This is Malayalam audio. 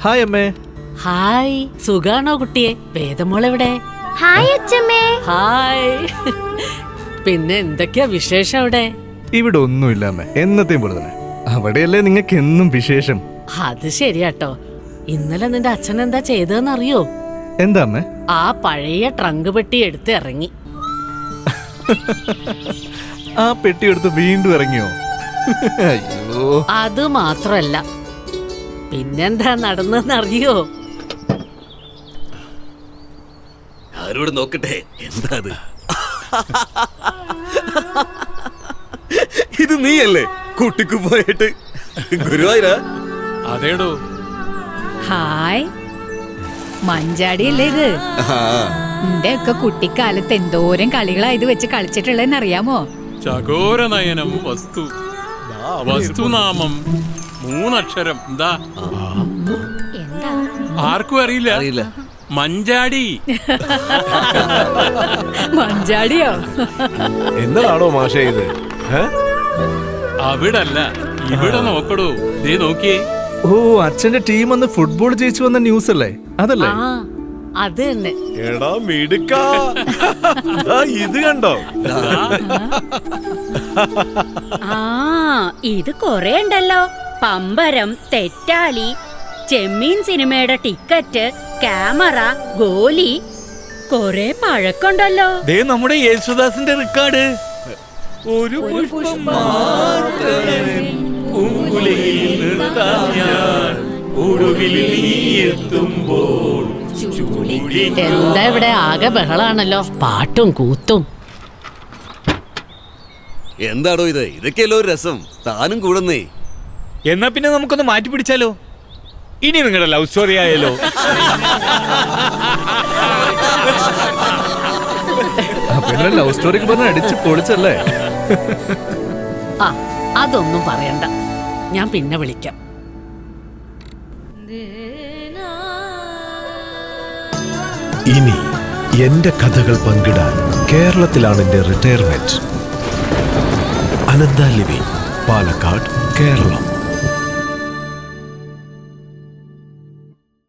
ഹായ് അമ്മേ. ഹായ്, സുഖാണോ കുട്ടിയെ? വേദമോളെവിടെ? ഹായ് അച്ഛമ്മേ. ഹായ്. പിന്നെ എന്തൊക്കെയാ വിശേഷം അവിടെ? ഇവിടെ ഒന്നുമില്ല അമ്മേ, എന്നത്തെയും പോലെ തന്നെ. അവിടെയല്ലേ നിങ്ങൾക്ക് എന്നും വിശേഷം. അത് ശരിയാട്ടോ. ഇന്നലെ നിന്റെ അച്ഛൻ എന്താ ചെയ്തതെന്നറിയോ? എന്താ അമ്മേ? ആ പഴയ ട്രങ്ക് പെട്ടി എടുത്ത് ഇറങ്ങി. ആ പെട്ടി എടുത്ത് വീണ്ടും ഇറങ്ങിയോ? അയ്യോ. അത് മാത്രല്ല, പിന്നെന്താ നടന്നെന്നറിയോ? ആരോട് നോക്കട്ടെ, എന്താ അത്? ഇത് നീയല്ലേ കുട്ടിക്ക് പോയിട്ട് ഗുരുവായൂരാ? അതേടോ. ഹായ്, മഞ്ചാടിയല്ലേ ഇത്? എന്റെ ഒക്കെ കുട്ടിക്കാലത്ത് എന്തോരം കളികളാ ഇത് വെച്ച് കളിച്ചിട്ടുള്ളതെന്ന് അറിയാമോ? ചകോരനയനം വസ്തു, വസ്തുനാമം 3 അക്ഷരം. എന്താ എന്താ? ആർക്കും അറിയില്ല. മഞ്ചാടി. മഞ്ചാടിയോ? എന്താണോ മാഷേ ഇത്? അവിടല്ല, ഇവിടെ നോക്കടോ. ദേ നോക്കിയേ. ഓ, അച്ഛന്റെ ടീം അന്ന് ഫുട്ബോൾ ജയിച്ചു വന്ന ന്യൂസ് അല്ലേ? അതല്ലേ? ആ, അത് തന്നെ. എടാ മിടുക്കാ, ഇത് കണ്ടോ? ആ, ഇത് കൊറേ ഉണ്ടല്ലോ. പമ്പരം, തെറ്റാലി, ചെമ്മീൻ സിനിമയുടെ ടിക്കറ്റ്, ക്യാമറ, ഗോലി, കൊറേ പഴക്കമുണ്ടല്ലോ. ദേ നമ്മുടെ യേശുദാസിന്റെ റെക്കോർഡ്. ഒരു പുഷ്പം മാത്രമേ പൂങ്കുലയിൽ നിർത്താൻ ഞാൻ, ഒടുവിൽ നീ എത്തുമ്പോൾ എന്താ ഇവിടെ ആകെ ബഹളാണല്ലോ, പാട്ടും കൂത്തും. എന്താടോ ഇത്? ഇതൊക്കെയല്ലോ ഒരു രസം. താനും കൂടുന്നേ. എന്നാ പിന്നെ നമുക്കൊന്ന് മാറ്റി പിടിച്ചാലോ? ഇനി നിങ്ങളുടെ ലവ് സ്റ്റോറി ആയാലോ? പിന്നെ ലവ് സ്റ്റോറിക്ക് പറഞ്ഞ അടിച്ച് പൊളിച്ചല്ലേ? ആ, അതൊന്നും പറയണ്ട, ഞാൻ പിന്നെ വിളിക്കാം. ഇനി എന്റെ കഥകൾ പങ്കിടാൻ കേരളത്തിലാണ് എന്റെ റിട്ടയർമെന്റ്. അനന്ത ലിവിംഗ്, പാലക്കാട്, കേരളം.